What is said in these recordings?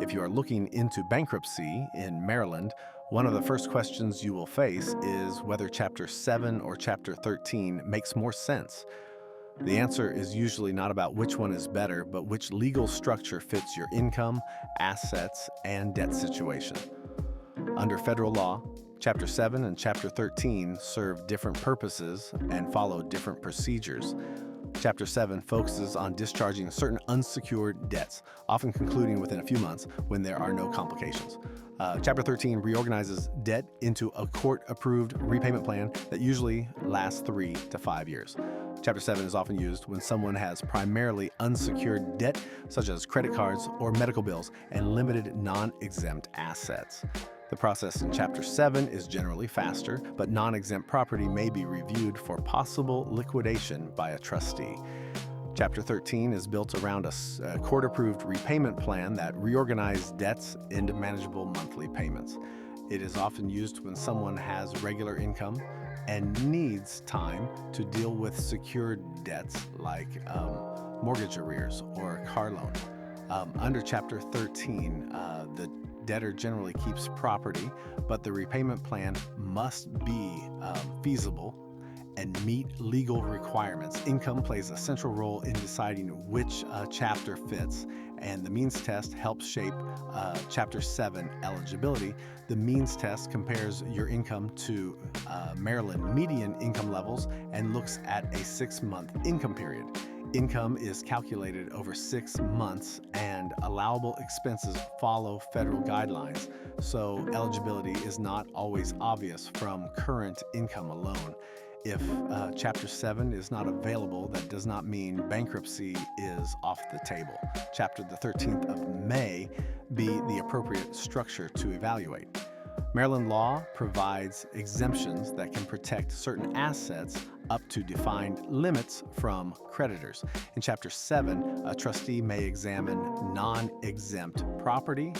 If you are looking into bankruptcy in Maryland, one of the first questions you will face is whether Chapter 7 or Chapter 13 makes more sense. The answer is usually not about which one is better, but which legal structure fits your income, assets, and debt situation. Under federal law, Chapter 7 and Chapter 13 serve different purposes and follow different procedures. Chapter 7 focuses on discharging certain unsecured debts, often concluding within a few months when there are no complications. Chapter 13 reorganizes debt into a court-approved repayment plan that usually lasts 3 to 5 years. Chapter 7 is often used when someone has primarily unsecured debt, such as credit cards or medical bills, and limited non-exempt assets. The process in Chapter 7 is generally faster, but non-exempt property may be reviewed for possible liquidation by a trustee. Chapter 13 is built around a court-approved repayment plan that reorganizes debts into manageable monthly payments. It is often used when someone has regular income and needs time to deal with secured debts like mortgage arrears or car loan. Under Chapter 13, the debtor generally keeps property, but the repayment plan must be feasible and meet legal requirements. Income plays a central role in deciding which chapter fits, and the means test helps shape Chapter 7 eligibility. The means test compares your income to Maryland median income levels and looks at a 6-month income period. Income is calculated over 6 months, and allowable expenses follow federal guidelines, so eligibility is not always obvious from current income alone. If Chapter 7 is not available, that does not mean bankruptcy is off the table. Chapter the 13th of may be the appropriate structure to evaluate. Maryland law provides exemptions that can protect certain assets up to defined limits from creditors. In Chapter 7, a trustee may examine non-exempt property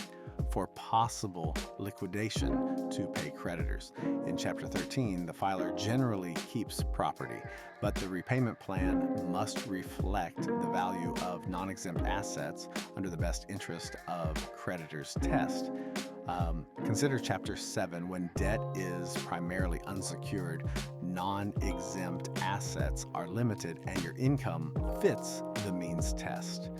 for possible liquidation to pay creditors. In Chapter 13, the filer generally keeps property, but the repayment plan must reflect the value of non-exempt assets under the best interest of creditors test. Consider Chapter 7 when debt is primarily unsecured, non-exempt assets are limited, and your income fits the means test.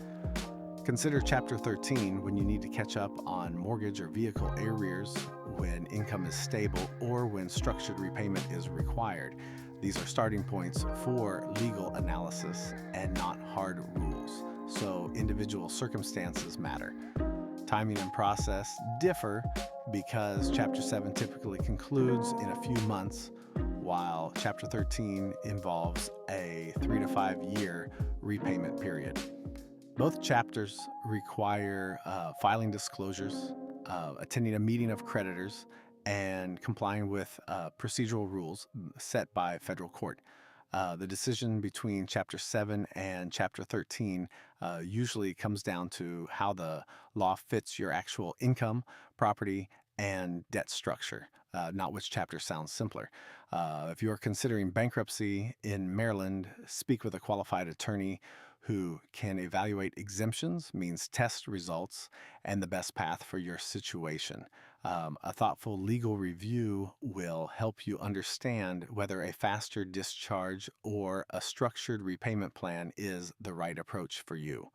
Consider Chapter 13 when you need to catch up on mortgage or vehicle arrears, when income is stable, or when structured repayment is required. These are starting points for legal analysis and not hard rules, so individual circumstances matter. Timing and process differ because Chapter 7 typically concludes in a few months, while Chapter 13 involves a 3 to 5 year repayment period. Both chapters require filing disclosures, attending a meeting of creditors, and complying with procedural rules set by federal court. The decision between Chapter 7 and Chapter 13 usually comes down to how the law fits your actual income, property, and debt structure, not which chapter sounds simpler. If you are considering bankruptcy in Maryland, speak with a qualified attorney who can evaluate exemptions, means test results, and the best path for your situation. A thoughtful legal review will help you understand whether a faster discharge or a structured repayment plan is the right approach for you.